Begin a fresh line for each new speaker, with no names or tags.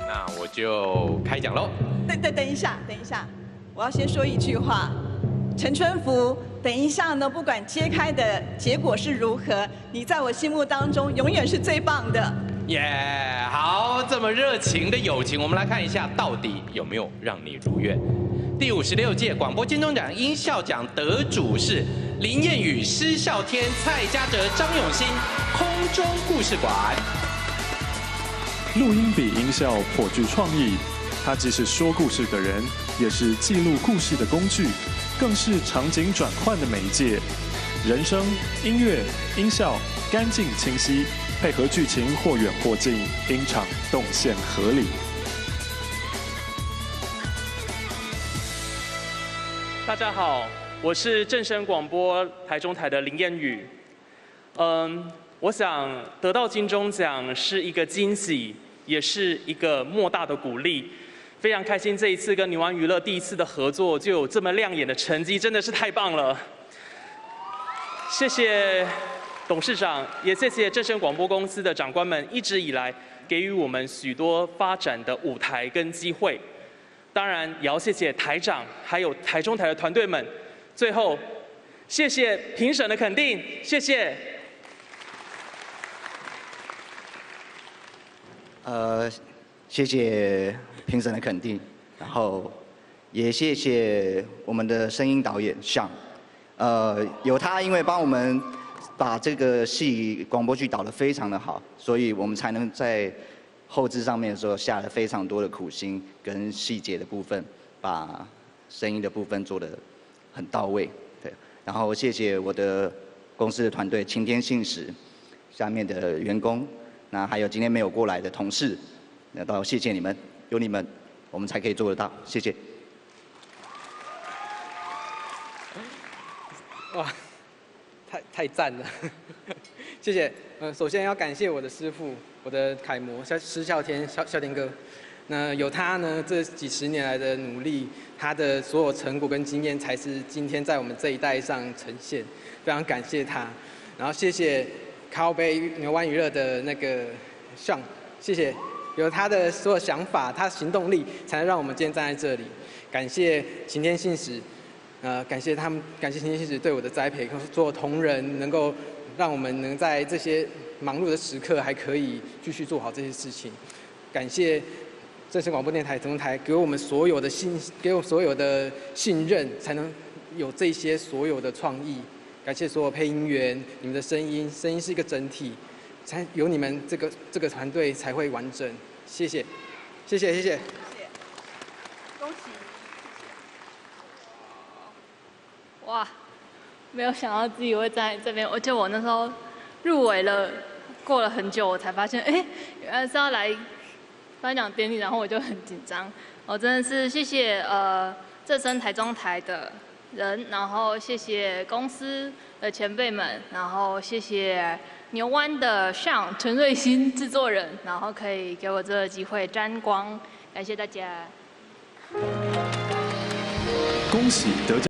那我就开讲喽。
等一下，我要先说一句话，陈春福，等一下呢，不管揭开的结果是如何，你在我心目当中永远是最棒的。
耶，好，这么热情的友情，我们来看一下到底有没有让你如愿。第56届广播金钟奖音效奖得主是林彦宇、施孝天、蔡嘉哲、张永新，空中故事馆。
录音笔音效颇具创意，它既是说故事的人，也是记录故事的工具，更是场景转换的媒介。人声、音乐、音效干净清晰，配合剧情或远或近，音场动线合理。
大家好，我是正声广播台中台的林彦宇。我想得到金钟奖是一个惊喜，也是一个莫大的鼓励。非常开心这一次跟牛湾娱乐第一次的合作就有这么亮眼的成绩，真的是太棒了。谢谢董事长，也谢谢正声广播公司的长官们一直以来给予我们许多发展的舞台跟机会。当然也要谢谢台长，还有台中台的团队们。最后，谢谢评审的肯定，谢谢。
谢谢评审的肯定，然后也谢谢我们的声音导演Sean，有他因为帮我们把这个戏广播剧导得非常的好，所以我们才能在后制上面的时候下了非常多的苦心跟细节的部分，把声音的部分做得很到位。对，然后谢谢我的公司的团队晴天信使下面的员工，那还有今天没有过来的同事，那都谢谢你们，有你们我们才可以做得到，谢谢。
哇，太赞了，谢谢。首先要感谢我的师父，我的楷模施孝天孝天哥。那有他呢，这几十年来的努力，他的所有成果跟经验，才是今天在我们这一代上呈现。非常感谢他，然后谢谢靠北牛湾娱乐的那个Sean，谢谢。有他的所有想法，他的行动力，才能让我们今天站在这里。感谢晴天信使，感谢他们，感谢晴天信使对我的栽培，做同仁，能够让我们能在这些忙碌的时刻，还可以继续做好这些事情。感谢正声广播电台、中台给我们所有的信任，才能有这些所有的创意。感谢所有配音员，你们的声音是一个整体。才有你们这个团队才会完整，谢谢，谢谢，谢谢，
恭喜！
哇，没有想到自己会在这边，而且我那时候入围了，过了很久我才发现，原来是要来颁奖典礼，然后我就很紧张。我真的是谢谢正声台中台的人，然后谢谢公司的前辈们，然后谢谢牛湾的Sean陈瑞欣制作人，然后可以给我这个机会沾光，感谢大家。
恭喜得奖。